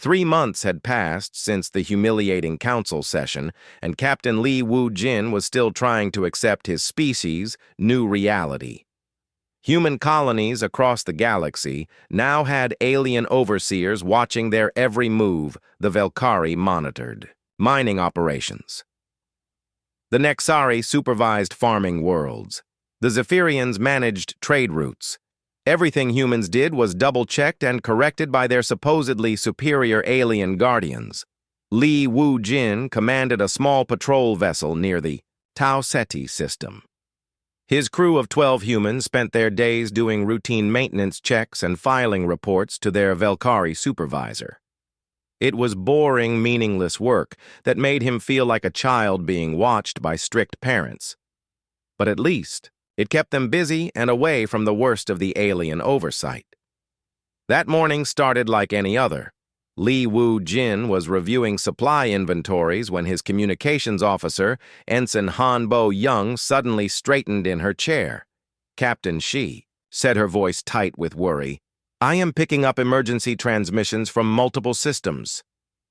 3 months had passed since the humiliating council session, and Captain Li Wu-jin was still trying to accept his species' new reality. Human colonies across the galaxy now had alien overseers watching their every move the Velkari monitored. Mining operations. The Nexari supervised farming worlds. The Zephyrians managed trade routes. Everything humans did was double-checked and corrected by their supposedly superior alien guardians. Li Wu-jin commanded a small patrol vessel near the Tau Ceti system. His crew of 12 humans spent their days doing routine maintenance checks and filing reports to their Velkari supervisor. It was boring, meaningless work that made him feel like a child being watched by strict parents. But at least, it kept them busy and away from the worst of the alien oversight. That morning started like any other. Li Wu-jin was reviewing supply inventories when his communications officer, Ensign Han-bo Young, suddenly straightened in her chair. "Captain Shi," said her voice tight with worry, "I am picking up emergency transmissions from multiple systems.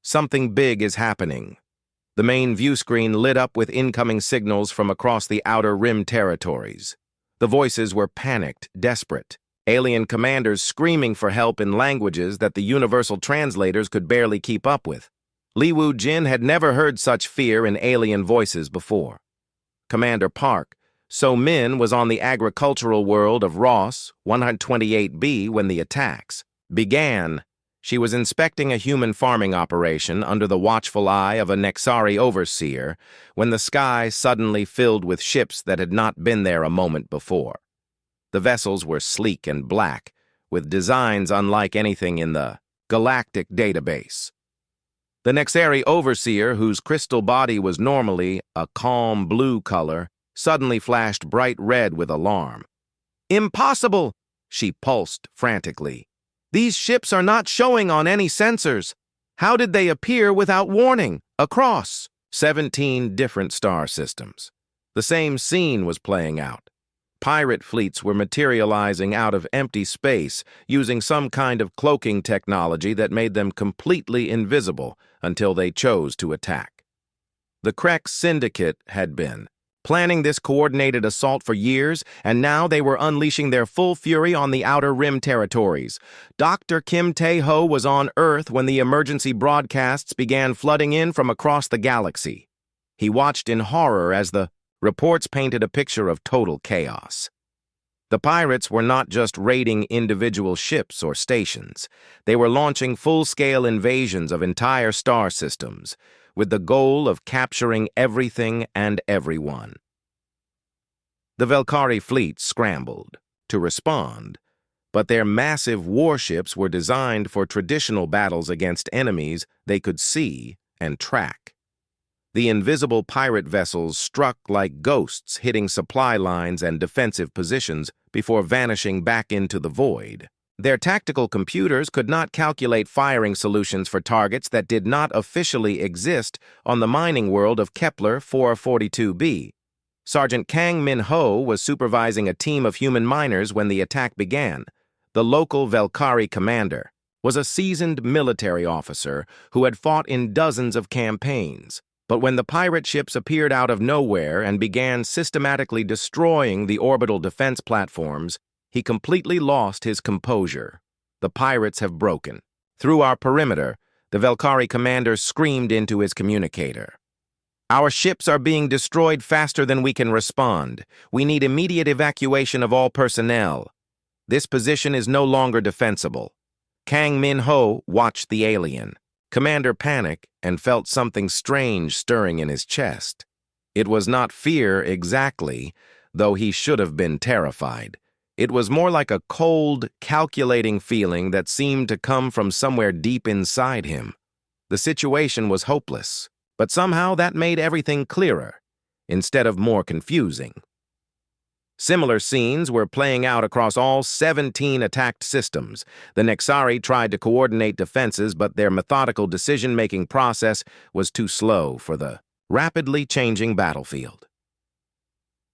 Something big is happening." The main view screen lit up with incoming signals from across the Outer Rim territories. The voices were panicked, desperate. Alien commanders screaming for help in languages that the universal translators could barely keep up with. Li Wu-jin had never heard such fear in alien voices before. Commander Park, So-min was on the agricultural world of Ross 128B when the attacks began. She was inspecting a human farming operation under the watchful eye of a Nexari overseer when the sky suddenly filled with ships that had not been there a moment before. The vessels were sleek and black, with designs unlike anything in the Galactic database. The Nexari overseer, whose crystal body was normally a calm blue color, suddenly flashed bright red with alarm. "Impossible!" she pulsed frantically. "These ships are not showing on any sensors. How did they appear without warning across 17 different star systems?" The same scene was playing out. Pirate fleets were materializing out of empty space using some kind of cloaking technology that made them completely invisible until they chose to attack. The Krek Syndicate had been planning this coordinated assault for years, and now they were unleashing their full fury on the Outer Rim territories. Dr. Kim Tae-ho was on Earth when the emergency broadcasts began flooding in from across the galaxy. He watched in horror as the reports painted a picture of total chaos. The pirates were not just raiding individual ships or stations. They were launching full-scale invasions of entire star systems, with the goal of capturing everything and everyone. The Velkari fleet scrambled to respond, but their massive warships were designed for traditional battles against enemies they could see and track. The invisible pirate vessels struck like ghosts, hitting supply lines and defensive positions before vanishing back into the void. Their tactical computers could not calculate firing solutions for targets that did not officially exist on the mining world of Kepler 442b. Sergeant Kang Min-ho was supervising a team of human miners when the attack began. The local Velkari commander was a seasoned military officer who had fought in dozens of campaigns. But when the pirate ships appeared out of nowhere and began systematically destroying the orbital defense platforms, he completely lost his composure. "The pirates have broken. Through our perimeter," the Velkari commander screamed into his communicator. "Our ships are being destroyed faster than we can respond. We need immediate evacuation of all personnel. This position is no longer defensible." Kang Min-ho watched the alien. Commander panicked and felt something strange stirring in his chest. It was not fear exactly, though he should have been terrified. It was more like a cold, calculating feeling that seemed to come from somewhere deep inside him. The situation was hopeless, but somehow that made everything clearer, instead of more confusing. Similar scenes were playing out across all 17 attacked systems. The Nexari tried to coordinate defenses, but their methodical decision-making process was too slow for the rapidly changing battlefield.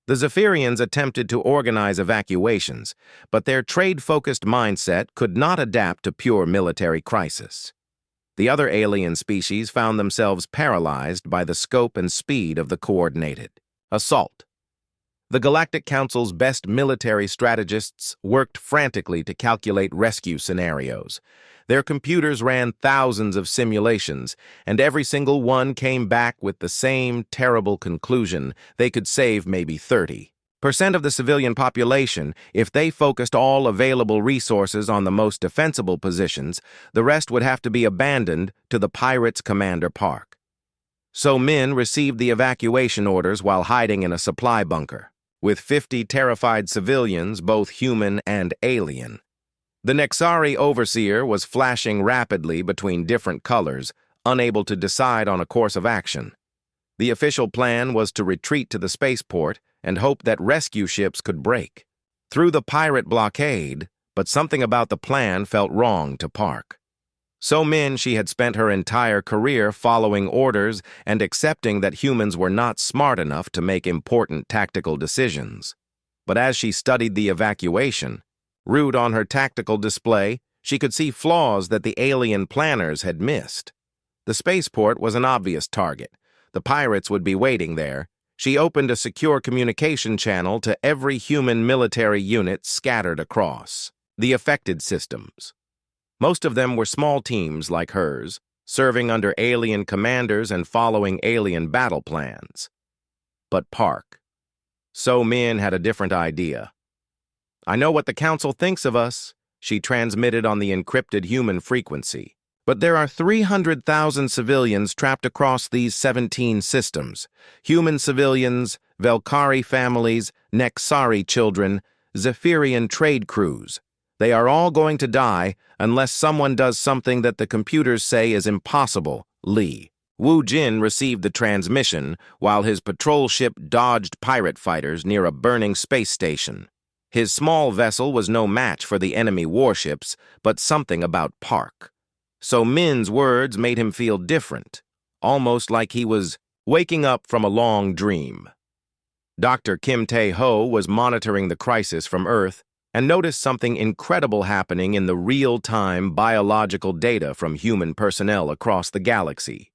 The Zephyrians attempted to organize evacuations, but their trade-focused mindset could not adapt to pure military crisis. The other alien species found themselves paralyzed by the scope and speed of the coordinated assault. The Galactic Council's best military strategists worked frantically to calculate rescue scenarios. Their computers ran thousands of simulations, and every single one came back with the same terrible conclusion: they could save maybe 30% of the civilian population if they focused all available resources on the most defensible positions. The rest would have to be abandoned to the pirates' commander Park. So Min received the evacuation orders while hiding in a supply bunker, with 50 terrified civilians, both human and alien. The Nexari overseer was flashing rapidly between different colors, unable to decide on a course of action. The official plan was to retreat to the spaceport and hope that rescue ships could break through the pirate blockade, but something about the plan felt wrong to Park. So Min, she had spent her entire career following orders and accepting that humans were not smart enough to make important tactical decisions. But as she studied the evacuation route on her tactical display, she could see flaws that the alien planners had missed. The spaceport was an obvious target. The pirates would be waiting there. She opened a secure communication channel to every human military unit scattered across the affected systems. Most of them were small teams like hers, serving under alien commanders and following alien battle plans. But Park. So Min had a different idea. "I know what the Council thinks of us," she transmitted on the encrypted human frequency. "But there are 300,000 civilians trapped across these 17 systems. Human civilians, Velkari families, Nexari children, Zephyrian trade crews. They are all going to die unless someone does something that the computers say is impossible." Li Wu-Jin received the transmission while his patrol ship dodged pirate fighters near a burning space station. His small vessel was no match for the enemy warships, but something about Park. So Min's words made him feel different, almost like he was waking up from a long dream. Dr. Kim Tae-ho was monitoring the crisis from Earth and noticed something incredible happening in the real-time biological data from human personnel across the galaxy.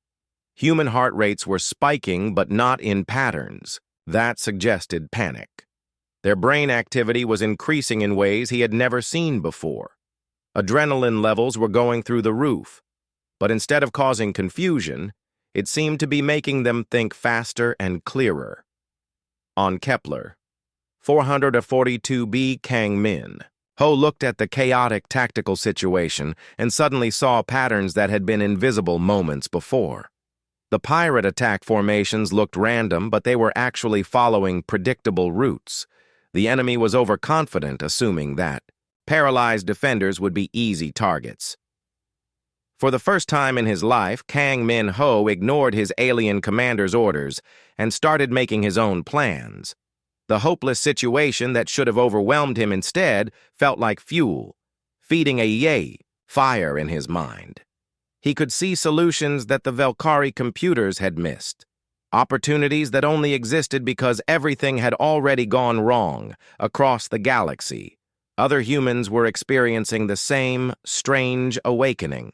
Human heart rates were spiking, but not in patterns. That suggested panic. Their brain activity was increasing in ways he had never seen before. Adrenaline levels were going through the roof, but instead of causing confusion, it seemed to be making them think faster and clearer. On Kepler 442b Kang Min, Ho looked at the chaotic tactical situation and suddenly saw patterns that had been invisible moments before. The pirate attack formations looked random, but they were actually following predictable routes. The enemy was overconfident, assuming that paralyzed defenders would be easy targets. For the first time in his life, Kang Min Ho ignored his alien commander's orders and started making his own plans. The hopeless situation that should have overwhelmed him instead felt like fuel, feeding a fire in his mind. He could see solutions that the Velkari computers had missed, opportunities that only existed because everything had already gone wrong across the galaxy. Other humans were experiencing the same strange awakening.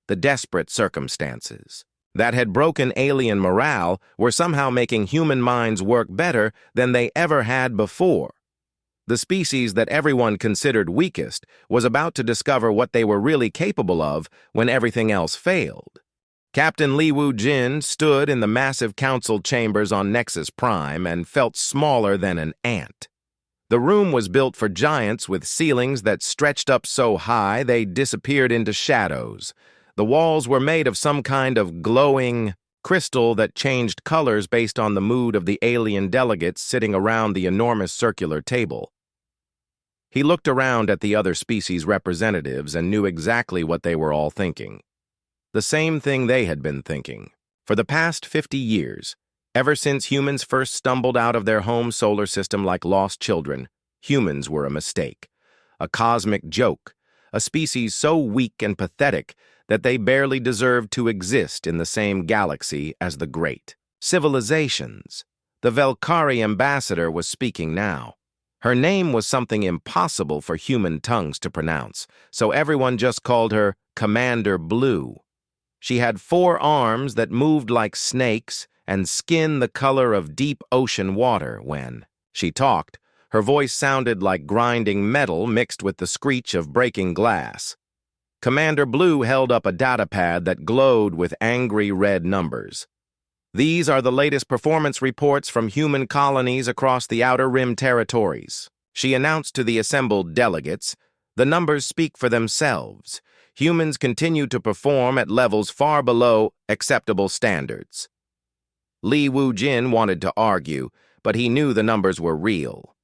The desperate circumstances that had broken alien morale were somehow making human minds work better than they ever had before. The species that everyone considered weakest was about to discover what they were really capable of when everything else failed. Captain Li Wu-Jin stood in the massive council chambers on Nexus Prime and felt smaller than an ant. The room was built for giants with ceilings that stretched up so high they disappeared into shadows. The walls were made of some kind of glowing crystal that changed colors based on the mood of the alien delegates sitting around the enormous circular table. He looked around at the other species representatives and knew exactly what they were all thinking. The same thing they had been thinking. For the past 50 years, ever since humans first stumbled out of their home solar system like lost children, humans were a mistake, a cosmic joke, a species so weak and pathetic that they barely deserved to exist in the same galaxy as the great civilizations. The Velkari ambassador was speaking now. Her name was something impossible for human tongues to pronounce, so everyone just called her Commander Blue. She had 4 arms that moved like snakes and skin the color of deep ocean water. When she talked, her voice sounded like grinding metal mixed with the screech of breaking glass. Commander Blue held up a datapad that glowed with angry red numbers. These are the latest performance reports from human colonies across the Outer Rim territories. She announced to the assembled delegates, "The numbers speak for themselves. Humans continue to perform at levels far below acceptable standards." Li Wu-jin wanted to argue, but he knew the numbers were real.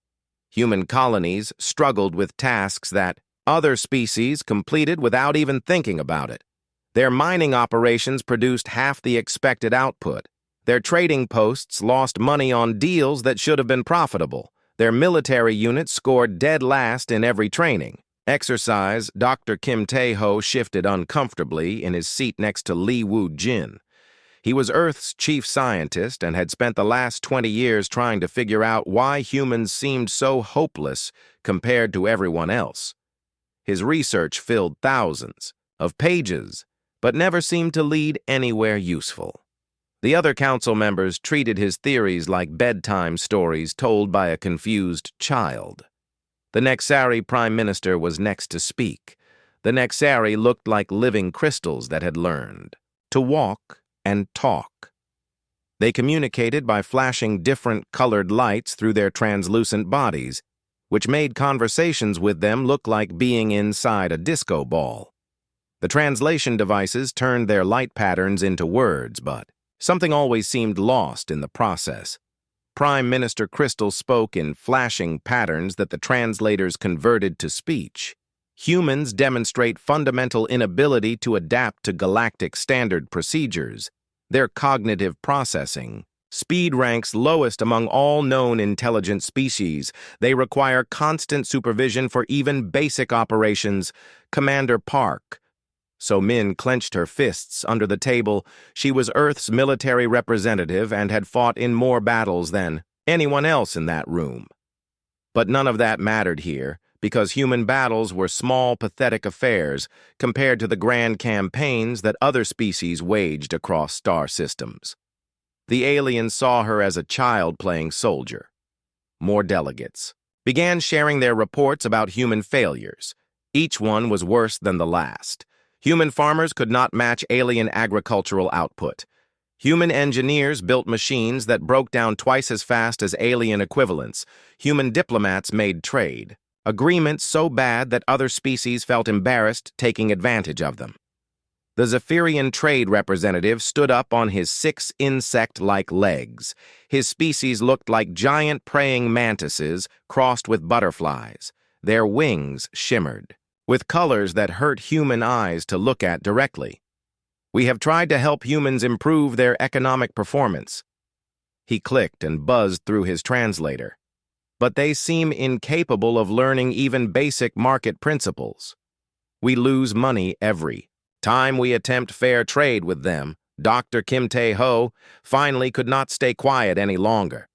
Human colonies struggled with tasks that other species completed without even thinking about it. Their mining operations produced half the expected output. Their trading posts lost money on deals that should have been profitable. Their military units scored dead last in every training exercise. Dr. Kim Tae-ho shifted uncomfortably in his seat next to Li Wu-jin. He was Earth's chief scientist and had spent the last 20 years trying to figure out why humans seemed so hopeless compared to everyone else. His research filled thousands of pages, but never seemed to lead anywhere useful. The other council members treated his theories like bedtime stories told by a confused child. The Nexari Prime Minister was next to speak. The Nexari looked like living crystals that had learned to walk and talk. They communicated by flashing different colored lights through their translucent bodies, which made conversations with them look like being inside a disco ball. The translation devices turned their light patterns into words, but something always seemed lost in the process. Prime Minister Crystal spoke in flashing patterns that the translators converted to speech. Humans demonstrate fundamental inability to adapt to galactic standard procedures. Their cognitive processing speed ranks lowest among all known intelligent species. They require constant supervision for even basic operations. Commander Park. So Min clenched her fists under the table. She was Earth's military representative and had fought in more battles than anyone else in that room. But none of that mattered here, because human battles were small, pathetic affairs compared to the grand campaigns that other species waged across star systems. The aliens saw her as a child playing soldier. More delegates began sharing their reports about human failures. Each one was worse than the last. Human farmers could not match alien agricultural output. Human engineers built machines that broke down twice as fast as alien equivalents. Human diplomats made trade agreements so bad that other species felt embarrassed taking advantage of them. The Zephyrian trade representative stood up on his 6 insect-like legs. His species looked like giant praying mantises crossed with butterflies. Their wings shimmered with colors that hurt human eyes to look at directly. "We have tried to help humans improve their economic performance." He clicked and buzzed through his translator. "But they seem incapable of learning even basic market principles. We lose money every time we attempt fair trade with them." Dr. Kim Tae-ho finally could not stay quiet any longer.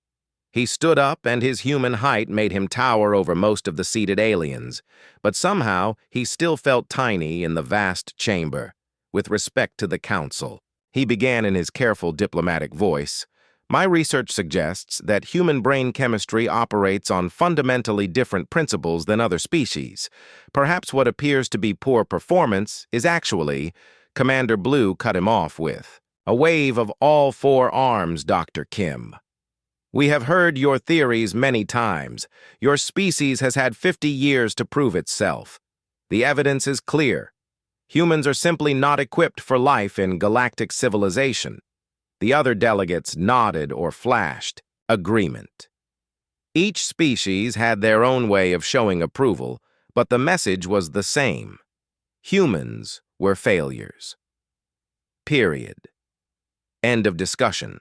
He stood up, and his human height made him tower over most of the seated aliens, but somehow he still felt tiny in the vast chamber. With respect to the council, he began in his careful diplomatic voice, "My research suggests that human brain chemistry operates on fundamentally different principles than other species. Perhaps what appears to be poor performance is actually—" Commander Blue cut him off with a wave of all 4 arms. "Dr. Kim, we have heard your theories many times. Your species has had 50 years to prove itself. The evidence is clear. Humans are simply not equipped for life in galactic civilization." The other delegates nodded or flashed agreement. Each species had their own way of showing approval, but the message was the same. Humans were failures. Period. End of discussion.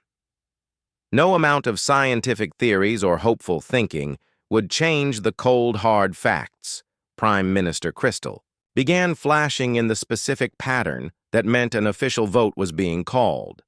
No amount of scientific theories or hopeful thinking would change the cold, hard facts. Prime Minister Crystal began flashing in the specific pattern that meant an official vote was being called.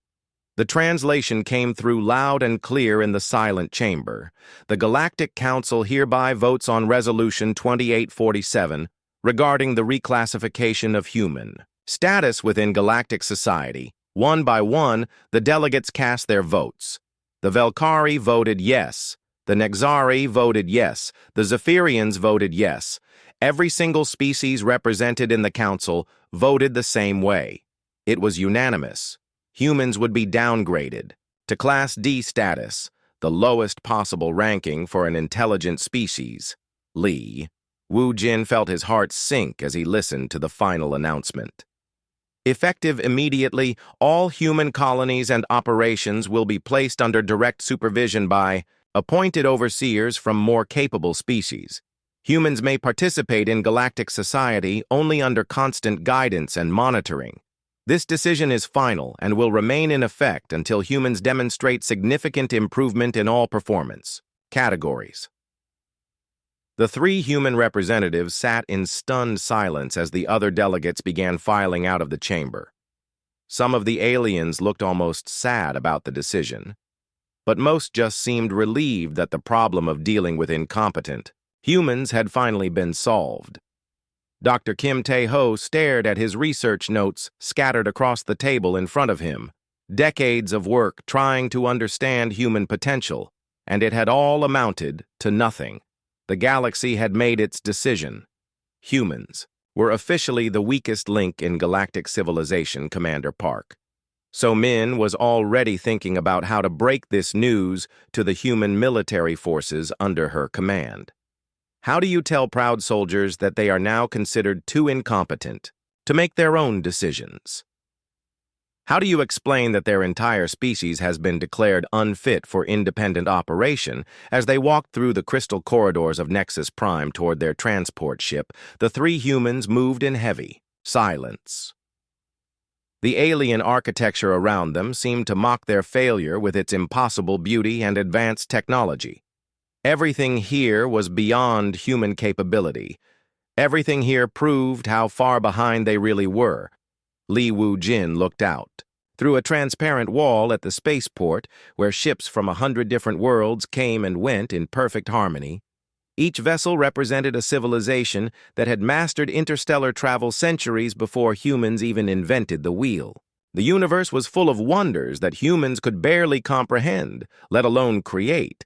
The translation came through loud and clear in the silent chamber. "The Galactic Council hereby votes on Resolution 2847 regarding the reclassification of human Status within galactic society. One by one, the delegates cast their votes. The Velkari voted yes. The Nexari voted yes. The Zephyrians voted yes. Every single species represented in the council voted the same way. It was unanimous. Humans would be downgraded to Class D status, the lowest possible ranking for an intelligent species. Li Wu-Jin felt his heart sink as he listened to the final announcement. Effective immediately, all human colonies and operations will be placed under direct supervision by appointed overseers from more capable species. Humans may participate in galactic society only under constant guidance and monitoring. This decision is final and will remain in effect until humans demonstrate significant improvement in all performance categories. The three human representatives sat in stunned silence as the other delegates began filing out of the chamber. Some of the aliens looked almost sad about the decision, but most just seemed relieved that the problem of dealing with incompetent humans had finally been solved. Dr. Kim Tae-ho stared at his research notes scattered across the table in front of him. Decades of work trying to understand human potential, and it had all amounted to nothing. The galaxy had made its decision. Humans were officially the weakest link in galactic civilization, Commander Park. So Min was already thinking about how to break this news to the human military forces under her command. How do you tell proud soldiers that they are now considered too incompetent to make their own decisions? How do you explain that their entire species has been declared unfit for independent operation? As they walked through the crystal corridors of Nexus Prime toward their transport ship, the three humans moved in heavy silence. The alien architecture around them seemed to mock their failure with its impossible beauty and advanced technology. Everything here was beyond human capability. Everything here proved how far behind they really were. Li Wu-Jin looked out. Through a transparent wall at the spaceport, where ships from 100 different worlds came and went in perfect harmony, each vessel represented a civilization that had mastered interstellar travel centuries before humans even invented the wheel. The universe was full of wonders that humans could barely comprehend, let alone create.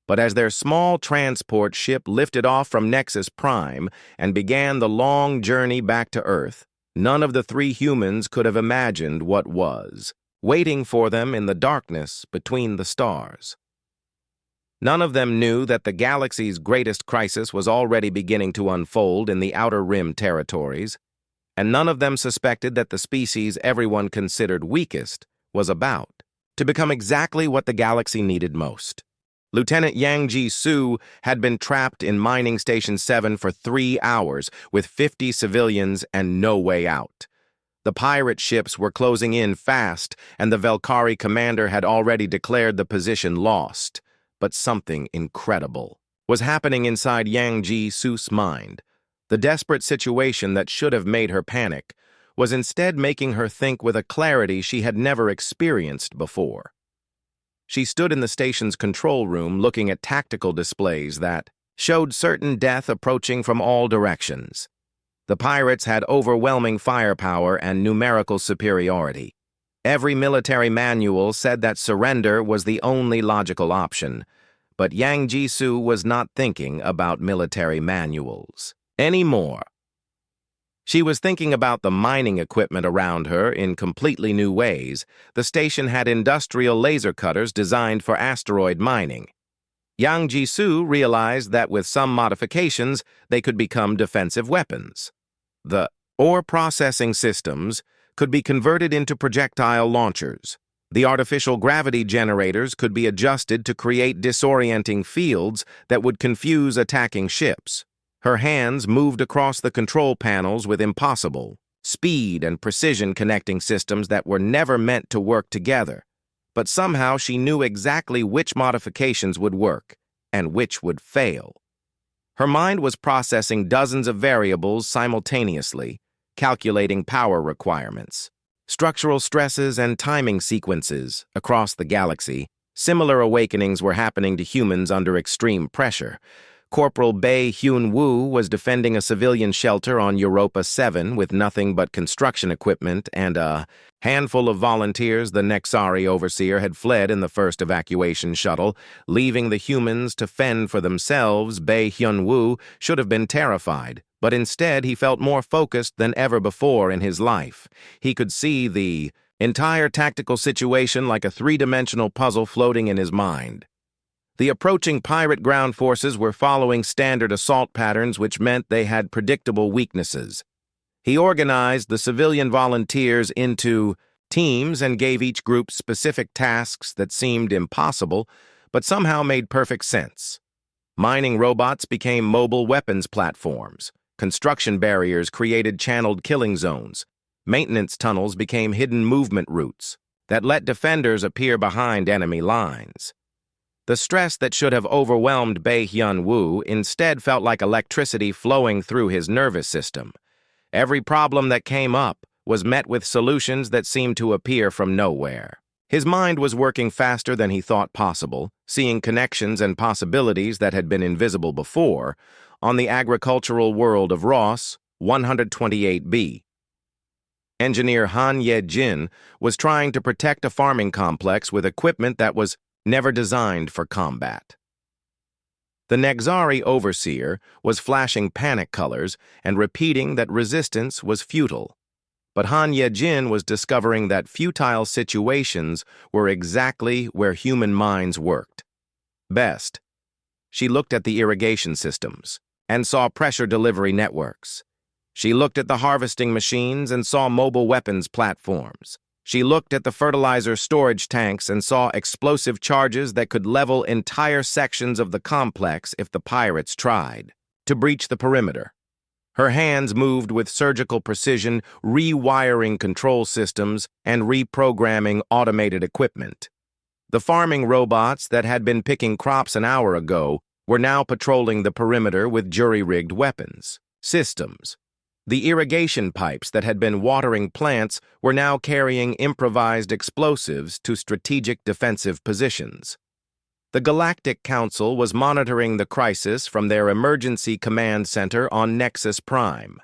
But as their small transport ship lifted off from Nexus Prime and began the long journey back to Earth, none of the three humans could have imagined what was waiting for them in the darkness between the stars. None of them knew that the galaxy's greatest crisis was already beginning to unfold in the Outer Rim territories, and none of them suspected that the species everyone considered weakest was about to become exactly what the galaxy needed most. Lieutenant Yang Ji-soo had been trapped in Mining Station 7 for 3 hours with 50 civilians and no way out. The pirate ships were closing in fast, and the Velkari commander had already declared the position lost. But something incredible was happening inside Yang Ji-soo's mind. The desperate situation that should have made her panic was instead making her think with a clarity she had never experienced before. She stood in the station's control room looking at tactical displays that showed certain death approaching from all directions. The pirates had overwhelming firepower and numerical superiority. Every military manual said that surrender was the only logical option, but Yang Ji-soo was not thinking about military manuals anymore. She was thinking about the mining equipment around her in completely new ways. The station had industrial laser cutters designed for asteroid mining. Yang Ji-soo realized that with some modifications, they could become defensive weapons. The ore processing systems could be converted into projectile launchers. The artificial gravity generators could be adjusted to create disorienting fields that would confuse attacking ships. Her hands moved across the control panels with impossible speed and precision, connecting systems that were never meant to work together. But somehow she knew exactly which modifications would work and which would fail. Her mind was processing dozens of variables simultaneously, calculating power requirements, structural stresses, and timing sequences across the galaxy. Similar awakenings were happening to humans under extreme pressure. Corporal Bae Hyun-woo was defending a civilian shelter on Europa 7 with nothing but construction equipment and a handful of volunteers. The Nexari overseer had fled in the first evacuation shuttle, leaving the humans to fend for themselves. Bae Hyun-woo should have been terrified, but instead he felt more focused than ever before in his life. He could see the entire tactical situation like a three-dimensional puzzle floating in his mind. The approaching pirate ground forces were following standard assault patterns, which meant they had predictable weaknesses. He organized the civilian volunteers into teams and gave each group specific tasks that seemed impossible, but somehow made perfect sense. Mining robots became mobile weapons platforms. Construction barriers created channeled killing zones. Maintenance tunnels became hidden movement routes that let defenders appear behind enemy lines. The stress that should have overwhelmed Bae Hyun-woo instead felt like electricity flowing through his nervous system. Every problem that came up was met with solutions that seemed to appear from nowhere. His mind was working faster than he thought possible, seeing connections and possibilities that had been invisible before on the agricultural world of Ross 128B. Engineer Han Ye-jin was trying to protect a farming complex with equipment that was never designed for combat. The Nexari overseer was flashing panic colors and repeating that resistance was futile. But Han Ye-jin was discovering that futile situations were exactly where human minds worked best. She looked at the irrigation systems and saw pressure delivery networks. She looked at the harvesting machines and saw mobile weapons platforms. She looked at the fertilizer storage tanks and saw explosive charges that could level entire sections of the complex if the pirates tried to breach the perimeter. Her hands moved with surgical precision, rewiring control systems and reprogramming automated equipment. The farming robots that had been picking crops an hour ago were now patrolling the perimeter with jury-rigged weapons systems. The irrigation pipes that had been watering plants were now carrying improvised explosives to strategic defensive positions. The Galactic Council was monitoring the crisis from their emergency command center on Nexus Prime.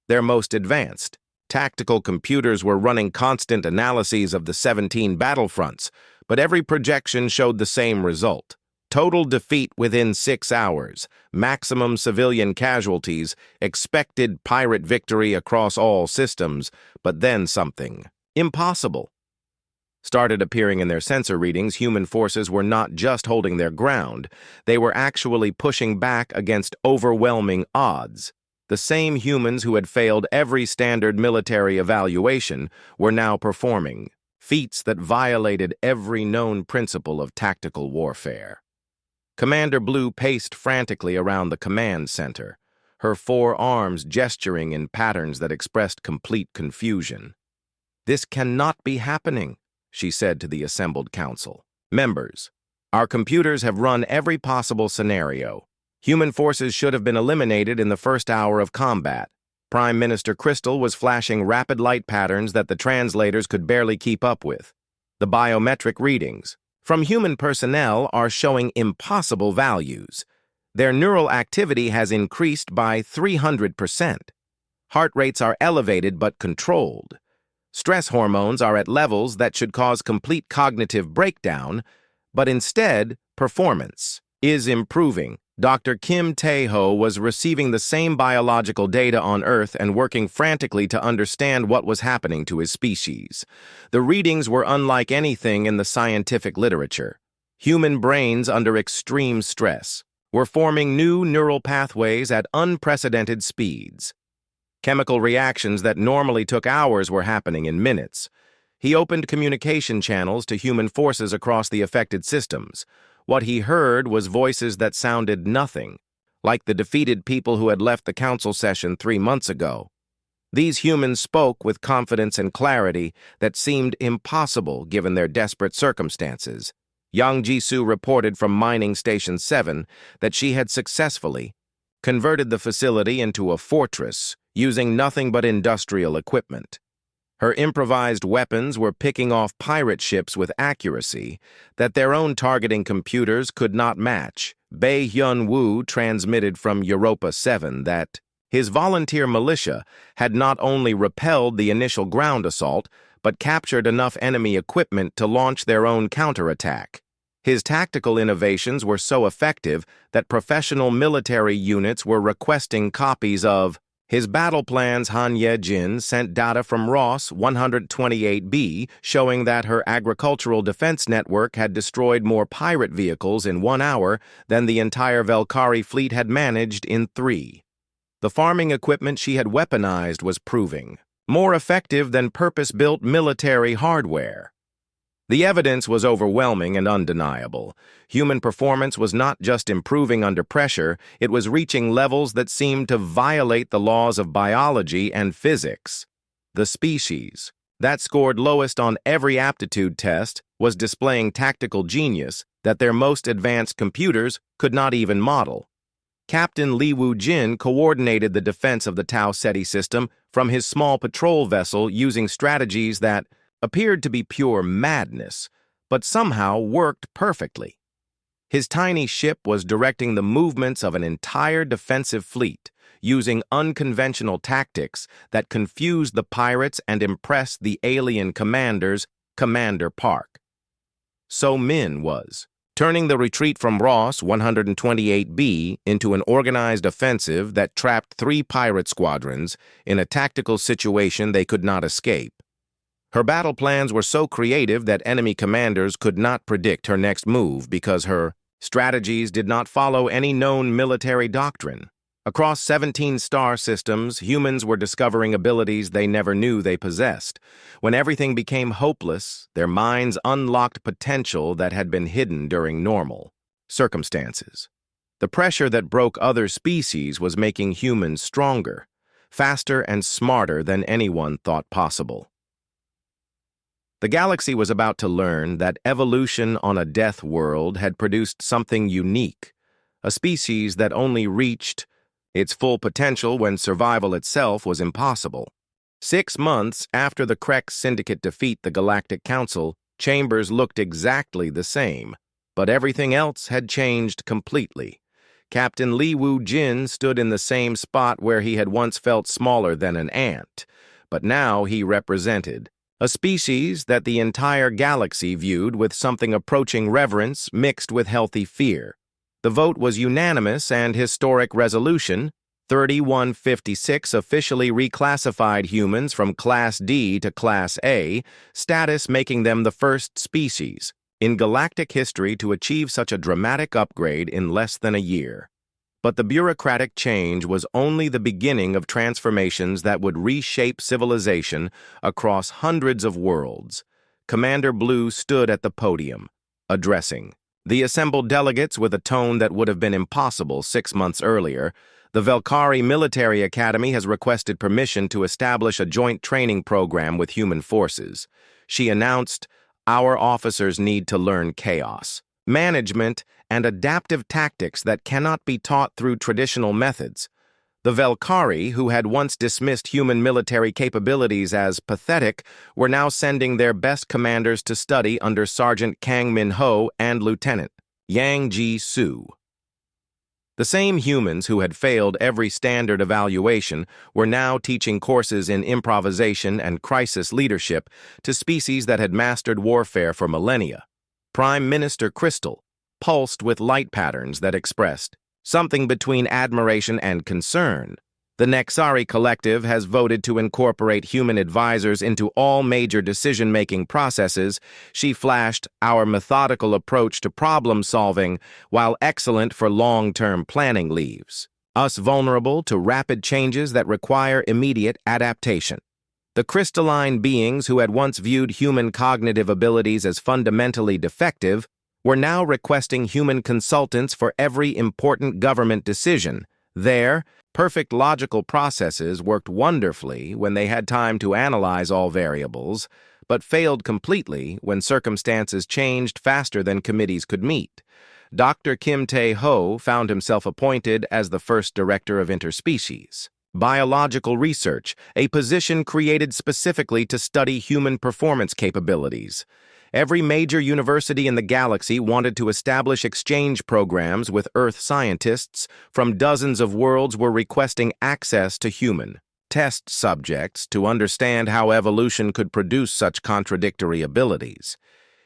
Their most advanced, tactical computers were running constant analyses of the 17 battlefronts, but every projection showed the same result. Total defeat within 6 hours, maximum civilian casualties, expected pirate victory across all systems, but then something impossible started appearing in their sensor readings. Human forces were not just holding their ground, they were actually pushing back against overwhelming odds. The same humans who had failed every standard military evaluation were now performing feats that violated every known principle of tactical warfare. Commander Blue paced frantically around the command center, her 4 arms gesturing in patterns that expressed complete confusion. "This cannot be happening," she said to the assembled council. "Members, our computers have run every possible scenario. Human forces should have been eliminated in the first hour of combat. Prime Minister Crystal was flashing rapid light patterns that the translators could barely keep up with. The biometric readings from human personnel are showing impossible values. Their neural activity has increased by 300%. Heart rates are elevated but controlled. Stress hormones are at levels that should cause complete cognitive breakdown, but instead, performance is improving." Dr. Kim Tae-ho was receiving the same biological data on Earth and working frantically to understand what was happening to his species. The readings were unlike anything in the scientific literature. Human brains under extreme stress were forming new neural pathways at unprecedented speeds. Chemical reactions that normally took hours were happening in minutes. He opened communication channels to human forces across the affected systems. What he heard was voices that sounded nothing, like the defeated people who had left the council session 3 months ago. These humans spoke with confidence and clarity that seemed impossible given their desperate circumstances. Yang Jisoo reported from Mining Station 7 that she had successfully converted the facility into a fortress using nothing but industrial equipment. Her improvised weapons were picking off pirate ships with accuracy that their own targeting computers could not match. Bae Hyun-woo transmitted from Europa 7 that his volunteer militia had not only repelled the initial ground assault, but captured enough enemy equipment to launch their own counterattack. His tactical innovations were so effective that professional military units were requesting copies of his battle plans. Han Ye-jin sent data from Ross 128B showing that her agricultural defense network had destroyed more pirate vehicles in 1 hour than the entire Valkyrie fleet had managed in 3. The farming equipment she had weaponized was proving more effective than purpose-built military hardware. The evidence was overwhelming and undeniable. Human performance was not just improving under pressure, it was reaching levels that seemed to violate the laws of biology and physics. The species that scored lowest on every aptitude test was displaying tactical genius that their most advanced computers could not even model. Captain Lee Woo-jin coordinated the defense of the Tau Ceti system from his small patrol vessel using strategies that appeared to be pure madness, but somehow worked perfectly. His tiny ship was directing the movements of an entire defensive fleet, using unconventional tactics that confused the pirates and impressed the alien commanders. Commander Park So-min was turning the retreat from Ross 128B into an organized offensive that trapped 3 pirate squadrons in a tactical situation they could not escape. Her battle plans were so creative that enemy commanders could not predict her next move because her strategies did not follow any known military doctrine. Across 17 star systems, humans were discovering abilities they never knew they possessed. When everything became hopeless, their minds unlocked potential that had been hidden during normal circumstances. The pressure that broke other species was making humans stronger, faster and smarter than anyone thought possible. The galaxy was about to learn that evolution on a death world had produced something unique, a species that only reached its full potential when survival itself was impossible. 6 months after the Krex Syndicate defeat the Galactic Council, Chambers looked exactly the same, but everything else had changed completely. Captain Lee Woo-jin stood in the same spot where he had once felt smaller than an ant, but now he represented a species that the entire galaxy viewed with something approaching reverence mixed with healthy fear. The vote was unanimous and historic resolution. 3156 officially reclassified humans from Class D to Class A, status making them the first species in galactic history to achieve such a dramatic upgrade in less than a year. But the bureaucratic change was only the beginning of transformations that would reshape civilization across hundreds of worlds. Commander Blue stood at the podium, addressing the assembled delegates with a tone that would have been impossible 6 months earlier. The Valkyrie Military Academy has requested permission to establish a joint training program with human forces. She announced, "Our officers need to learn chaos management, and adaptive tactics that cannot be taught through traditional methods." The Valkyrie, who had once dismissed human military capabilities as pathetic, were now sending their best commanders to study under Sergeant Kang Min-ho and Lieutenant Yang Ji-soo. The same humans who had failed every standard evaluation were now teaching courses in improvisation and crisis leadership to species that had mastered warfare for millennia. Prime Minister Crystal pulsed with light patterns that expressed something between admiration and concern. The Nexari Collective has voted to incorporate human advisors into all major decision-making processes. She flashed, "Our methodical approach to problem-solving, while excellent for long-term planning, leaves us vulnerable to rapid changes that require immediate adaptation." The crystalline beings who had once viewed human cognitive abilities as fundamentally defective were now requesting human consultants for every important government decision. Their perfect logical processes worked wonderfully when they had time to analyze all variables, but failed completely when circumstances changed faster than committees could meet. Dr. Kim Tae-ho found himself appointed as the first director of interspecies biological research, a position created specifically to study human performance capabilities. Every major university in the galaxy wanted to establish exchange programs with Earth scientists from dozens of worlds were requesting access to human test subjects to understand how evolution could produce such contradictory abilities.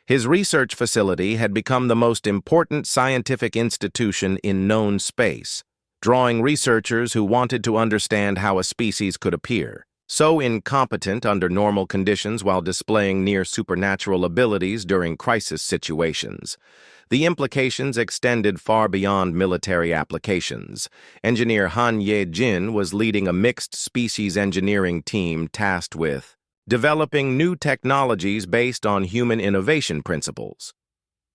His research facility had become the most important scientific institution in known space, drawing researchers who wanted to understand how a species could appear. So incompetent under normal conditions while displaying near-supernatural abilities during crisis situations. The implications extended far beyond military applications. Engineer Han Ye-jin was leading a mixed-species engineering team tasked with developing new technologies based on human innovation principles.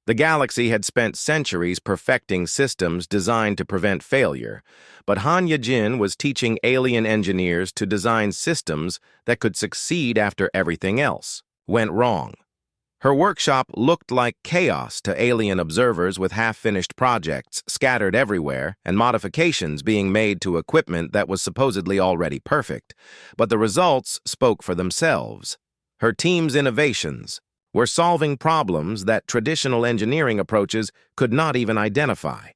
The galaxy had spent centuries perfecting systems designed to prevent failure, but Han Ye-jin was teaching alien engineers to design systems that could succeed after everything else went wrong. Her workshop looked like chaos to alien observers, with half-finished projects scattered everywhere and modifications being made to equipment that was supposedly already perfect, but the results spoke for themselves. Her team's innovations were solving problems that traditional engineering approaches could not even identify.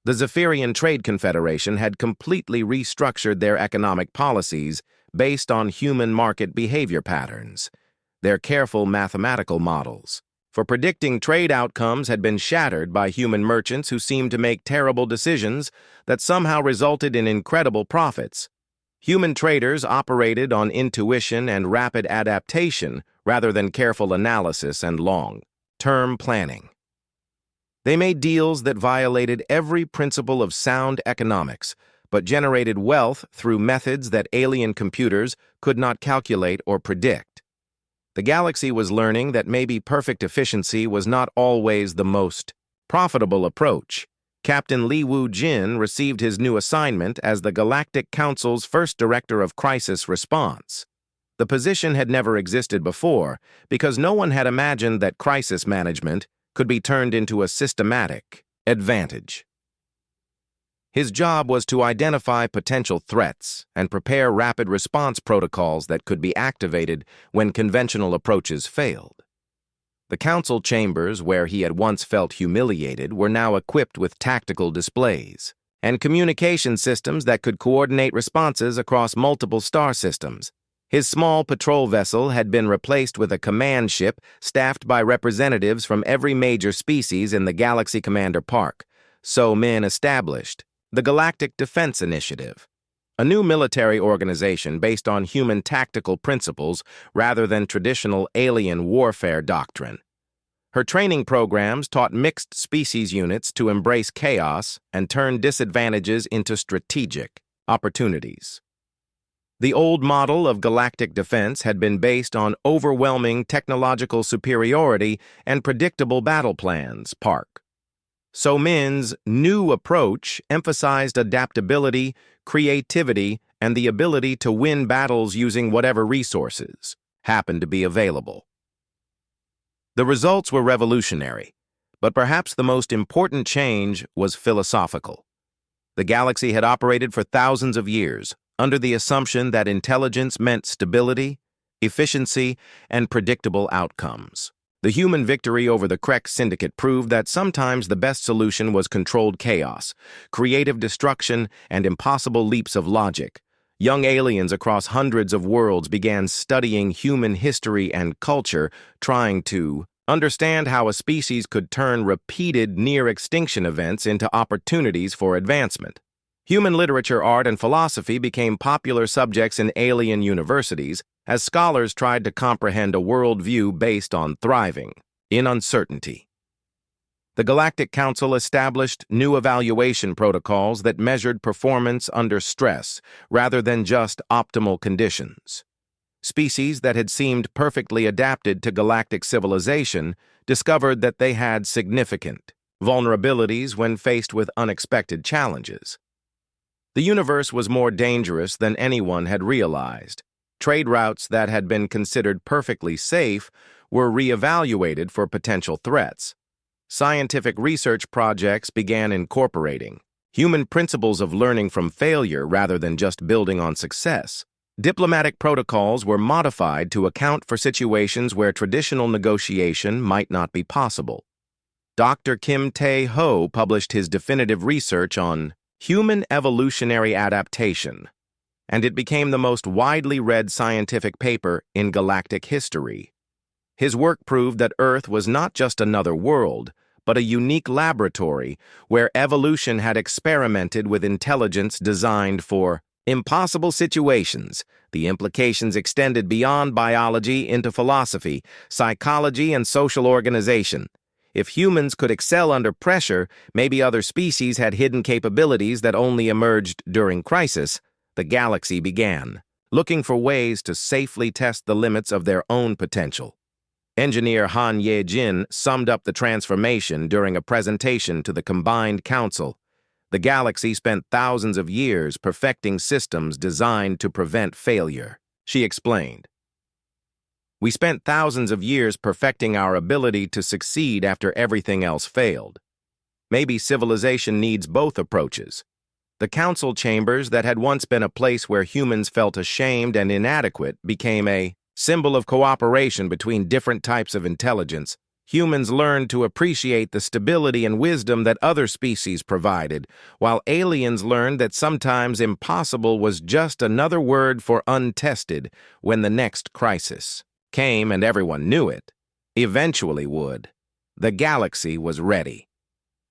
The Zephyrian Trade Confederation had completely restructured their economic policies based on human market behavior patterns. Their careful mathematical models for predicting trade outcomes had been shattered by human merchants who seemed to make terrible decisions that somehow resulted in incredible profits. Human traders operated on intuition and rapid adaptation rather than careful analysis and long-term planning. They made deals that violated every principle of sound economics, but generated wealth through methods that alien computers could not calculate or predict. The galaxy was learning that maybe perfect efficiency was not always the most profitable approach. Captain Li Wu-jin received his new assignment as the Galactic Council's first director of crisis response. The position had never existed before because no one had imagined that crisis management could be turned into a systematic advantage. His job was to identify potential threats and prepare rapid response protocols that could be activated when conventional approaches failed. The council chambers, where he had once felt humiliated, were now equipped with tactical displays and communication systems that could coordinate responses across multiple star systems. His small patrol vessel had been replaced with a command ship staffed by representatives from every major species in the Galaxy Commander Park. So Min established the Galactic Defense Initiative, a new military organization based on human tactical principles rather than traditional alien warfare doctrine. Her training programs taught mixed species units to embrace chaos and turn disadvantages into strategic opportunities. The old model of galactic defense had been based on overwhelming technological superiority and predictable battle plans, Park. So Min's new approach emphasized adaptability, creativity, and the ability to win battles using whatever resources happened to be available. The results were revolutionary, but perhaps the most important change was philosophical. The galaxy had operated for thousands of years under the assumption that intelligence meant stability, efficiency, and predictable outcomes. The human victory over the Krek Syndicate proved that sometimes the best solution was controlled chaos, creative destruction, and impossible leaps of logic. Young aliens across hundreds of worlds began studying human history and culture, trying to understand how a species could turn repeated near-extinction events into opportunities for advancement. Human literature, art, and philosophy became popular subjects in alien universities as scholars tried to comprehend a worldview based on thriving in uncertainty. The Galactic Council established new evaluation protocols that measured performance under stress rather than just optimal conditions. Species that had seemed perfectly adapted to galactic civilization discovered that they had significant vulnerabilities when faced with unexpected challenges. The universe was more dangerous than anyone had realized. Trade routes that had been considered perfectly safe were reevaluated for potential threats. Scientific research projects began incorporating human principles of learning from failure rather than just building on success. Diplomatic protocols were modified to account for situations where traditional negotiation might not be possible. Dr. Kim Tae-ho published his definitive research on human evolutionary adaptation, and it became the most widely read scientific paper in galactic history. His work proved that Earth was not just another world, but a unique laboratory where evolution had experimented with intelligence designed for impossible situations. The implications extended beyond biology into philosophy, psychology, and social organization. If humans could excel under pressure, maybe other species had hidden capabilities that only emerged during crisis. The galaxy began, looking for ways to safely test the limits of their own potential. Engineer Han Ye-jin summed up the transformation during a presentation to the Combined Council. The galaxy spent thousands of years perfecting systems designed to prevent failure, she explained. We spent thousands of years perfecting our ability to succeed after everything else failed. Maybe civilization needs both approaches. The council chambers that had once been a place where humans felt ashamed and inadequate became a symbol of cooperation between different types of intelligence. Humans learned to appreciate the stability and wisdom that other species provided, while aliens learned that sometimes impossible was just another word for untested when the next crisis came, and everyone knew it, eventually would. The galaxy was ready.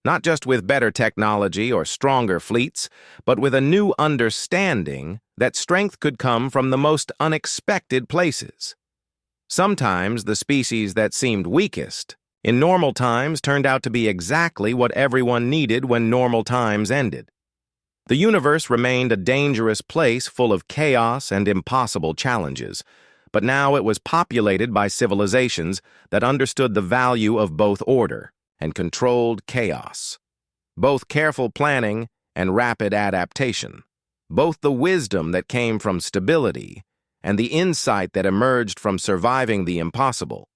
Not just with better technology or stronger fleets, but with a new understanding that strength could come from the most unexpected places. Sometimes the species that seemed weakest in normal times turned out to be exactly what everyone needed when normal times ended. The universe remained a dangerous place full of chaos and impossible challenges, but now it was populated by civilizations that understood the value of both order and controlled chaos, both careful planning and rapid adaptation, both the wisdom that came from stability and the insight that emerged from surviving the impossible.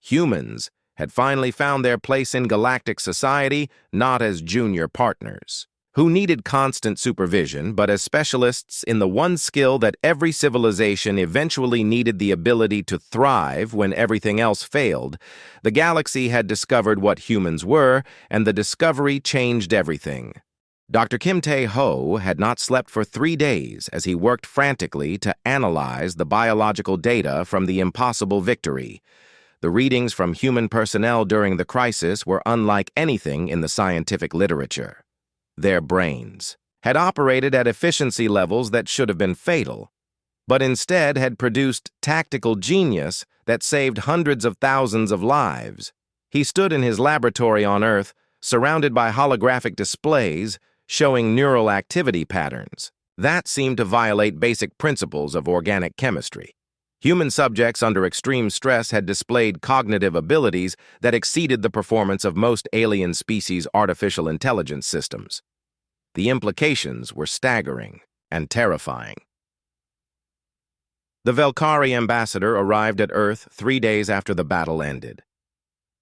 Humans had finally found their place in galactic society not as junior partners who needed constant supervision, but as specialists in the one skill that every civilization eventually needed: the ability to thrive when everything else failed. The galaxy had discovered what humans were, and the discovery changed everything. Dr. Kim Tae-ho had not slept for 3 days as he worked frantically to analyze the biological data from the impossible victory. The readings from human personnel during the crisis were unlike anything in the scientific literature. Their brains had operated at efficiency levels that should have been fatal, but instead had produced tactical genius that saved hundreds of thousands of lives. He stood in his laboratory on Earth, surrounded by holographic displays showing neural activity patterns. That seemed to violate basic principles of organic chemistry. Human subjects under extreme stress had displayed cognitive abilities that exceeded the performance of most alien species' artificial intelligence systems. The implications were staggering and terrifying. The Velkari ambassador arrived at Earth 3 days after the battle ended.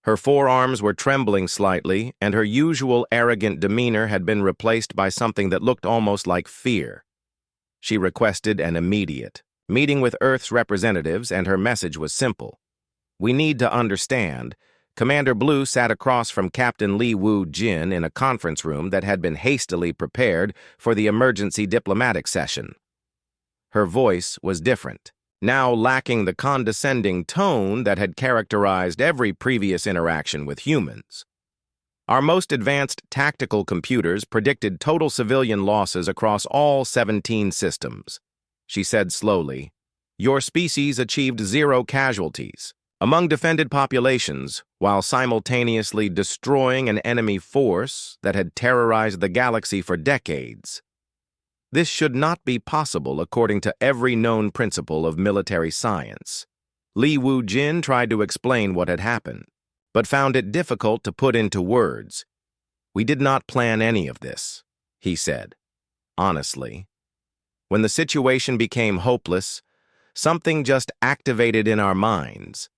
Her forearms were trembling slightly, and her usual arrogant demeanor had been replaced by something that looked almost like fear. She requested an immediate meeting with Earth's representatives, and her message was simple. "We need to understand." Commander Blue sat across from Captain Lee Woo-jin in a conference room that had been hastily prepared for the emergency diplomatic session. Her voice was different, now lacking the condescending tone that had characterized every previous interaction with humans. "Our most advanced tactical computers predicted total civilian losses across all 17 systems," she said slowly. "Your species achieved 0 casualties among defended populations, while simultaneously destroying an enemy force that had terrorized the galaxy for decades. This should not be possible according to every known principle of military science." Lee Woo-jin tried to explain what had happened, but found it difficult to put into words. "We did not plan any of this," he said, honestly. "When the situation became hopeless, something just activated in our minds.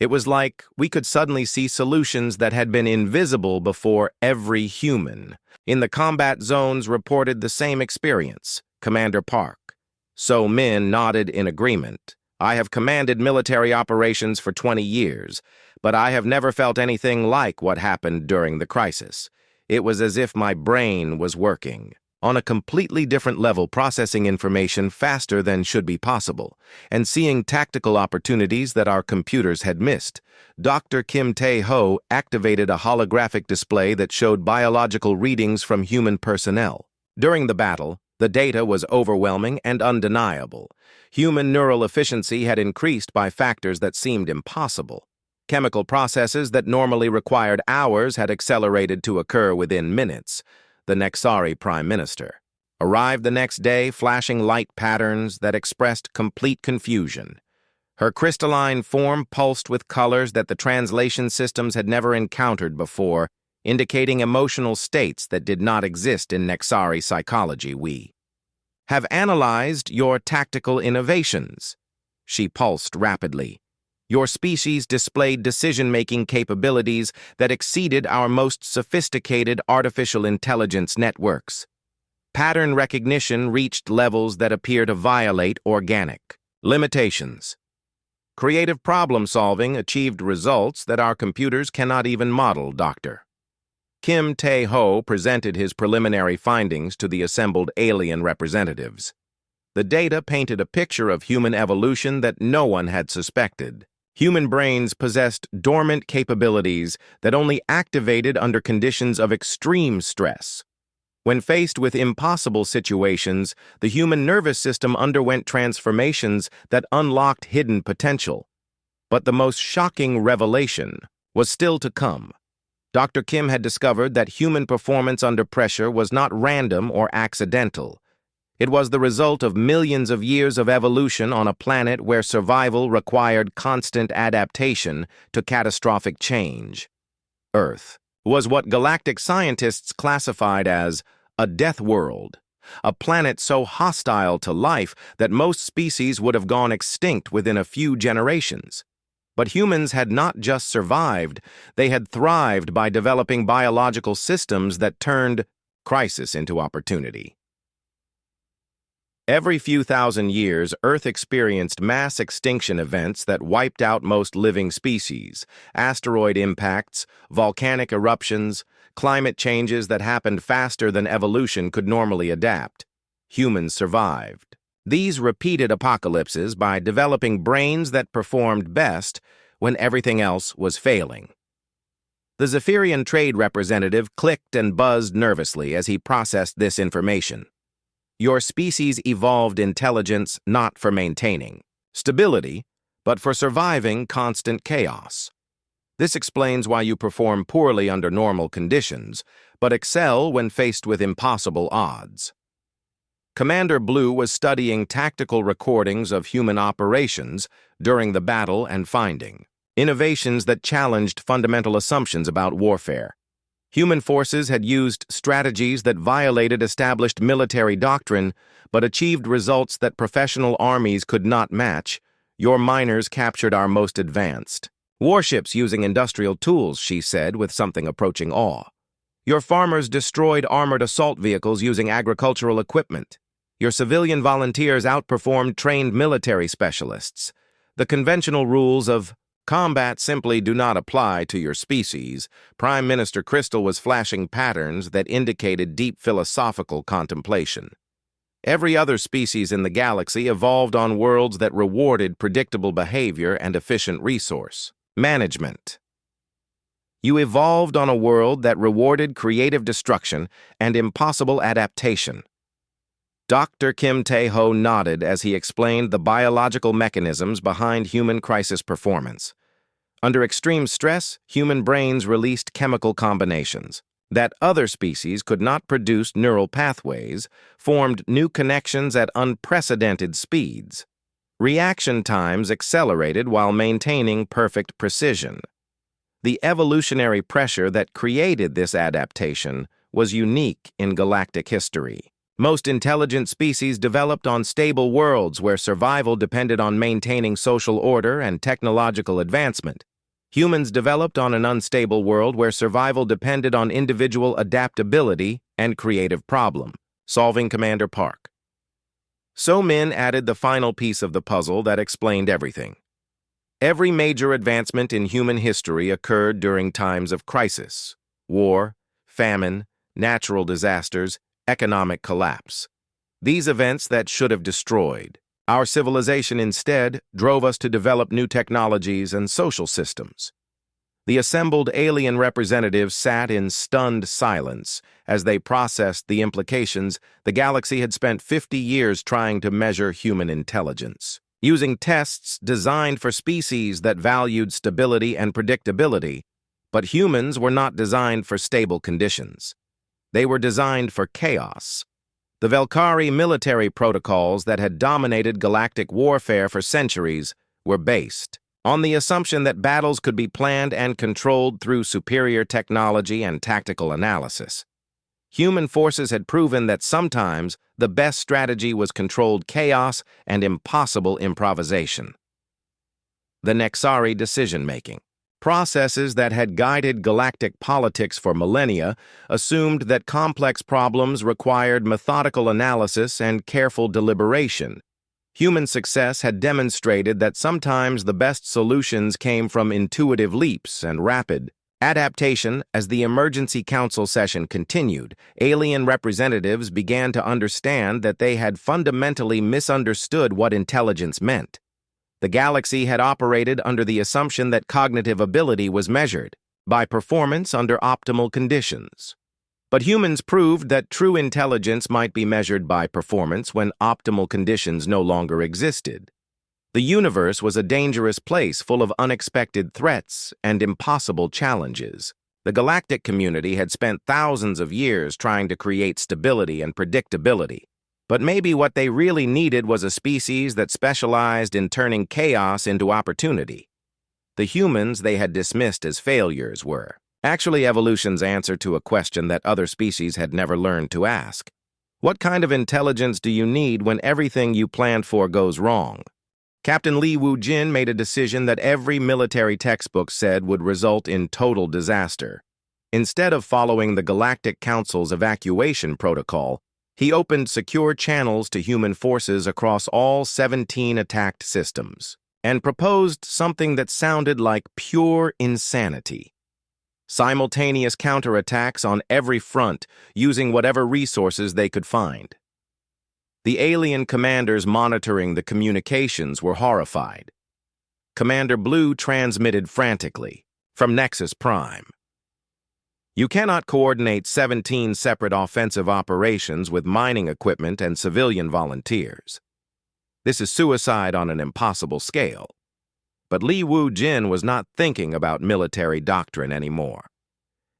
It was like we could suddenly see solutions that had been invisible before every human. In the combat zones reported the same experience, Commander Park. So Min nodded in agreement. I have commanded military operations for 20 years, but I have never felt anything like what happened during the crisis. It was as if my brain was working on a completely different level, processing information faster than should be possible, and seeing tactical opportunities that our computers had missed. Dr. Kim Tae-ho activated a holographic display that showed biological readings from human personnel. During the battle, the data was overwhelming and undeniable. Human neural efficiency had increased by factors that seemed impossible. Chemical processes that normally required hours had accelerated to occur within minutes. The Nexari Prime Minister arrived the next day, flashing light patterns that expressed complete confusion. Her crystalline form pulsed with colors that the translation systems had never encountered before, indicating emotional states that did not exist in Nexari psychology. We have analyzed your tactical innovations. She pulsed rapidly. Your species displayed decision-making capabilities that exceeded our most sophisticated artificial intelligence networks. Pattern recognition reached levels that appear to violate organic limitations. Creative problem-solving achieved results that our computers cannot even model, Dr. Kim Tae-ho presented his preliminary findings to the assembled alien representatives. The data painted a picture of human evolution that no one had suspected. Human brains possessed dormant capabilities that only activated under conditions of extreme stress. When faced with impossible situations, the human nervous system underwent transformations that unlocked hidden potential. But the most shocking revelation was still to come. Dr. Kim had discovered that human performance under pressure was not random or accidental. It was the result of millions of years of evolution on a planet where survival required constant adaptation to catastrophic change. Earth was what galactic scientists classified as a death world, a planet so hostile to life that most species would have gone extinct within a few generations. But humans had not just survived, they had thrived by developing biological systems that turned crisis into opportunity. Every few thousand years, Earth experienced mass extinction events that wiped out most living species, asteroid impacts, volcanic eruptions, climate changes that happened faster than evolution could normally adapt. Humans survived these repeated apocalypses by developing brains that performed best when everything else was failing. The Zephyrian trade representative clicked and buzzed nervously as he processed this information. Your species evolved intelligence not for maintaining stability, but for surviving constant chaos. This explains why you perform poorly under normal conditions, but excel when faced with impossible odds. Commander Blue was studying tactical recordings of human operations during the battle and finding innovations that challenged fundamental assumptions about warfare. Human forces had used strategies that violated established military doctrine, but achieved results that professional armies could not match. Your miners captured our most advanced warships using industrial tools, she said with something approaching awe. Your farmers destroyed armored assault vehicles using agricultural equipment. Your civilian volunteers outperformed trained military specialists. The conventional rules of combat simply do not apply to your species. Prime Minister Crystal was flashing patterns that indicated deep philosophical contemplation. Every other species in the galaxy evolved on worlds that rewarded predictable behavior and efficient resource management. You evolved on a world that rewarded creative destruction and impossible adaptation. Dr. Kim Tae-ho nodded as he explained the biological mechanisms behind human crisis performance. Under extreme stress, human brains released chemical combinations that other species could not produce. Neural pathways formed new connections at unprecedented speeds. Reaction times accelerated while maintaining perfect precision. The evolutionary pressure that created this adaptation was unique in galactic history. Most intelligent species developed on stable worlds where survival depended on maintaining social order and technological advancement. Humans developed on an unstable world where survival depended on individual adaptability and creative problem-solving. Commander Park. So Min added the final piece of the puzzle that explained everything. Every major advancement in human history occurred during times of crisis: war, famine, natural disasters, economic collapse. These events that should have destroyed our civilization instead drove us to develop new technologies and social systems. The assembled alien representatives sat in stunned silence as they processed the implications. The galaxy had spent 50 years trying to measure human intelligence, using tests designed for species that valued stability and predictability. But humans were not designed for stable conditions. They were designed for chaos. The Velkari military protocols that had dominated galactic warfare for centuries were based on the assumption that battles could be planned and controlled through superior technology and tactical analysis. Human forces had proven that sometimes the best strategy was controlled chaos and impossible improvisation. The Nexari decision-making. Processes that had guided galactic politics for millennia assumed that complex problems required methodical analysis and careful deliberation. Human success had demonstrated that sometimes the best solutions came from intuitive leaps and rapid adaptation. As the emergency council session continued, alien representatives began to understand that they had fundamentally misunderstood what intelligence meant. The galaxy had operated under the assumption that cognitive ability was measured by performance under optimal conditions. But humans proved that true intelligence might be measured by performance when optimal conditions no longer existed. The universe was a dangerous place full of unexpected threats and impossible challenges. The galactic community had spent thousands of years trying to create stability and predictability. But maybe what they really needed was a species that specialized in turning chaos into opportunity. The humans they had dismissed as failures were actually evolution's answer to a question that other species had never learned to ask. What kind of intelligence do you need when everything you planned for goes wrong? Captain Li Wu-jin made a decision that every military textbook said would result in total disaster. Instead of following the Galactic Council's evacuation protocol, he opened secure channels to human forces across all 17 attacked systems and proposed something that sounded like pure insanity: simultaneous counterattacks on every front using whatever resources they could find. The alien commanders monitoring the communications were horrified. Commander Blue transmitted frantically from Nexus Prime. You cannot coordinate 17 separate offensive operations with mining equipment and civilian volunteers. This is suicide on an impossible scale. But Li Wu-jin was not thinking about military doctrine anymore.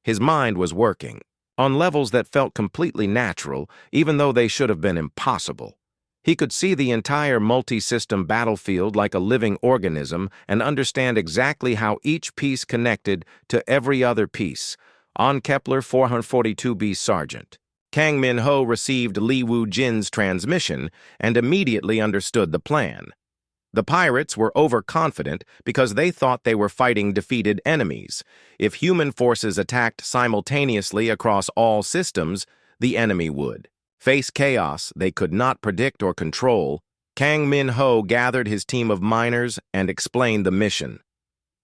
His mind was working on levels that felt completely natural, even though they should have been impossible. He could see the entire multi-system battlefield like a living organism and understand exactly how each piece connected to every other piece. On Kepler 442b Sergeant, Kang Min-ho received Li Wu-jin's transmission and immediately understood the plan. The pirates were overconfident because they thought they were fighting defeated enemies. If human forces attacked simultaneously across all systems, the enemy would face chaos they could not predict or control. Kang Min-ho gathered his team of miners and explained the mission.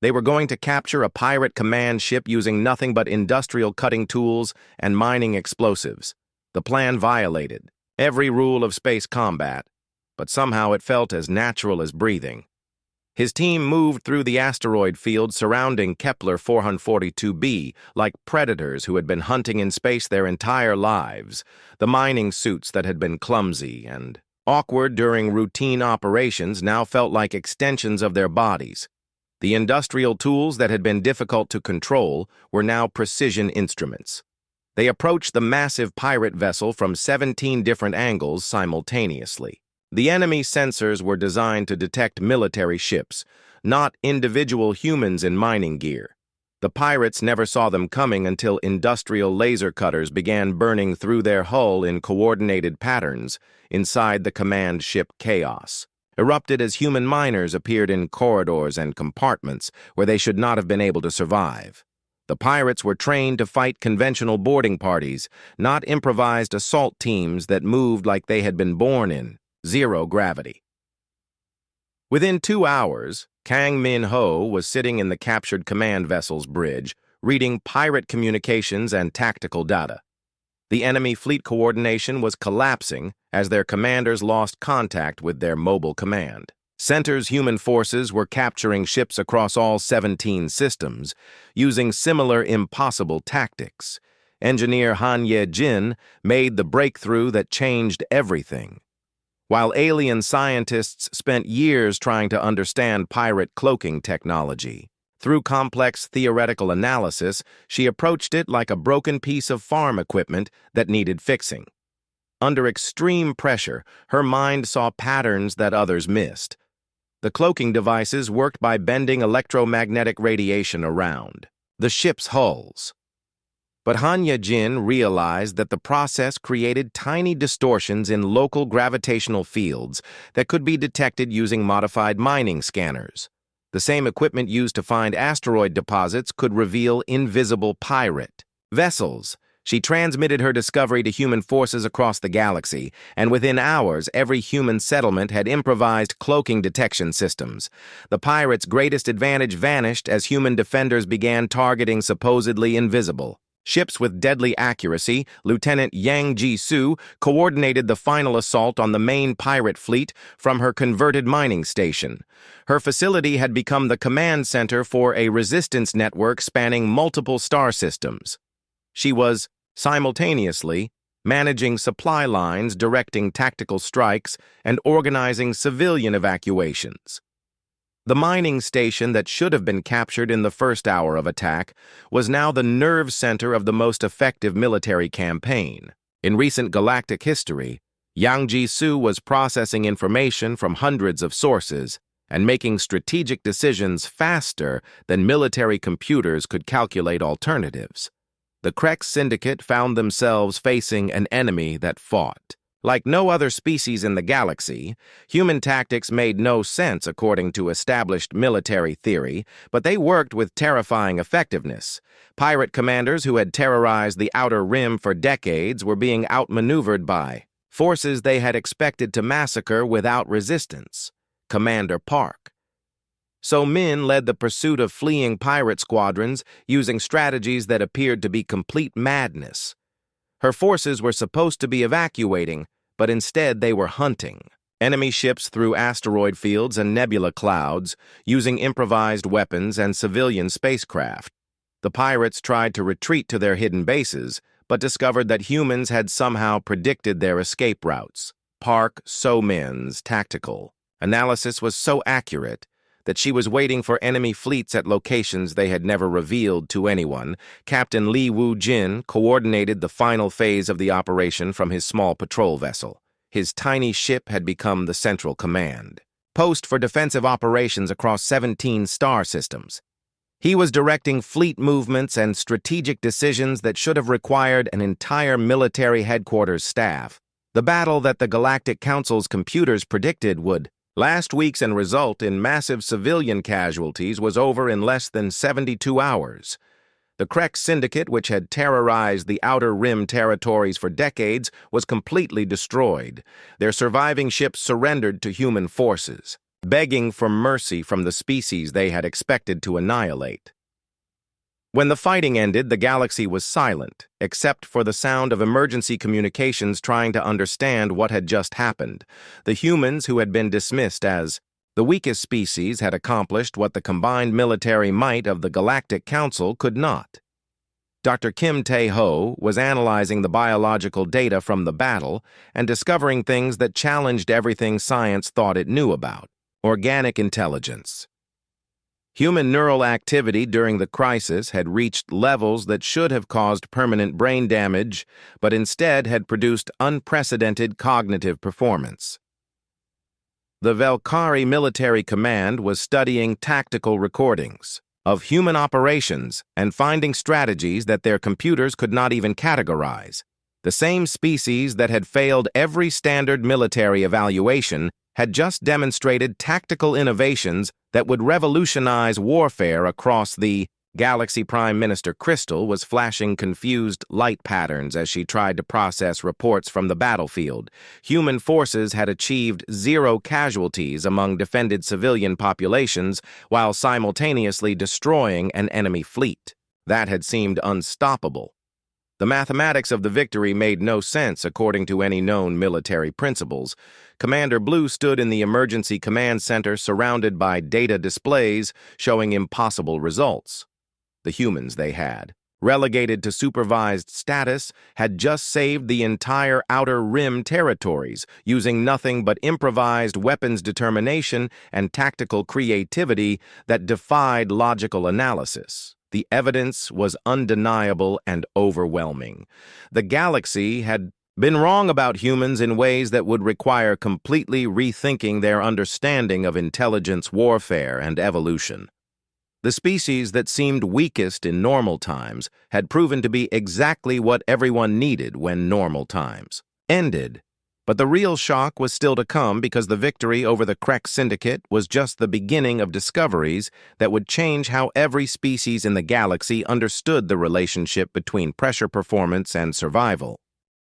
They were going to capture a pirate command ship using nothing but industrial cutting tools and mining explosives. The plan violated every rule of space combat, but somehow it felt as natural as breathing. His team moved through the asteroid field surrounding Kepler 442b like predators who had been hunting in space their entire lives. The mining suits that had been clumsy and awkward during routine operations now felt like extensions of their bodies. The industrial tools that had been difficult to control were now precision instruments. They approached the massive pirate vessel from 17 different angles simultaneously. The enemy sensors were designed to detect military ships, not individual humans in mining gear. The pirates never saw them coming until industrial laser cutters began burning through their hull in coordinated patterns inside the command ship Chaos. erupted as human miners appeared in corridors and compartments where they should not have been able to survive. The pirates were trained to fight conventional boarding parties, not improvised assault teams that moved like they had been born in zero gravity. Within 2 hours, Kang Min-ho was sitting in the captured command vessel's bridge, reading pirate communications and tactical data. The enemy fleet coordination was collapsing as their commanders lost contact with their mobile command. Center's human forces were capturing ships across all 17 systems, using similar impossible tactics. Engineer Han Ye-jin made the breakthrough that changed everything. While alien scientists spent years trying to understand pirate cloaking technology, through complex theoretical analysis, she approached it like a broken piece of farm equipment that needed fixing. Under extreme pressure, her mind saw patterns that others missed. The cloaking devices worked by bending electromagnetic radiation around the ship's hulls. But Han Ye-jin realized that the process created tiny distortions in local gravitational fields that could be detected using modified mining scanners. The same equipment used to find asteroid deposits could reveal invisible pirate vessels. She transmitted her discovery to human forces across the galaxy, and within hours, every human settlement had improvised cloaking detection systems. The pirates' greatest advantage vanished as human defenders began targeting supposedly invisible ships with deadly accuracy. Lieutenant Yang Ji-soo coordinated the final assault on the main pirate fleet from her converted mining station. Her facility had become the command center for a resistance network spanning multiple star systems. She was simultaneously managing supply lines, directing tactical strikes, and organizing civilian evacuations. The mining station that should have been captured in the first hour of attack was now the nerve center of the most effective military campaign. In recent galactic history, Yang Ji-soo was processing information from hundreds of sources and making strategic decisions faster than military computers could calculate alternatives. The Krex Syndicate found themselves facing an enemy that fought. Like no other species in the galaxy, human tactics made no sense according to established military theory, but they worked with terrifying effectiveness. Pirate commanders who had terrorized the Outer Rim for decades were being outmaneuvered by forces they had expected to massacre without resistance. Commander Park. So Min led the pursuit of fleeing pirate squadrons using strategies that appeared to be complete madness. Her forces were supposed to be evacuating, but instead they were hunting enemy ships through asteroid fields and nebula clouds, using improvised weapons and civilian spacecraft. The pirates tried to retreat to their hidden bases, but discovered that humans had somehow predicted their escape routes. Park So-min's tactical analysis was so accurate that she was waiting for enemy fleets at locations they had never revealed to anyone. Captain Lee Woo-jin coordinated the final phase of the operation from his small patrol vessel. His tiny ship had become the central command post for defensive operations across 17 star systems. He was directing fleet movements and strategic decisions that should have required an entire military headquarters staff. The battle that the Galactic Council's computers predicted would last week's and result in massive civilian casualties was over in less than 72 hours. The Krex Syndicate, which had terrorized the Outer Rim territories for decades, was completely destroyed. Their surviving ships surrendered to human forces, begging for mercy from the species they had expected to annihilate. When the fighting ended, the galaxy was silent, except for the sound of emergency communications trying to understand what had just happened. The humans, who had been dismissed as the weakest species, had accomplished what the combined military might of the Galactic Council could not. Dr. Kim Tae-ho was analyzing the biological data from the battle and discovering things that challenged everything science thought it knew about. Organic intelligence. Human neural activity during the crisis had reached levels that should have caused permanent brain damage, but instead had produced unprecedented cognitive performance. The Valkyrie Military Command was studying tactical recordings of human operations and finding strategies that their computers could not even categorize. The same species that had failed every standard military evaluation had just demonstrated tactical innovations that would revolutionize warfare across the galaxy. Prime Minister Crystal was flashing confused light patterns as she tried to process reports from the battlefield. Human forces had achieved 0 casualties among defended civilian populations while simultaneously destroying an enemy fleet. That had seemed unstoppable. The mathematics of the victory made no sense according to any known military principles. Commander Blue stood in the emergency command center surrounded by data displays showing impossible results. The humans they had, relegated to supervised status, had just saved the entire Outer Rim territories using nothing but improvised weapons determination and tactical creativity that defied logical analysis. The evidence was undeniable and overwhelming. The galaxy had been wrong about humans in ways that would require completely rethinking their understanding of intelligence, warfare, and evolution. The species that seemed weakest in normal times had proven to be exactly what everyone needed when normal times ended. But the real shock was still to come because the victory over the Krek Syndicate was just the beginning of discoveries that would change how every species in the galaxy understood the relationship between pressure performance and survival.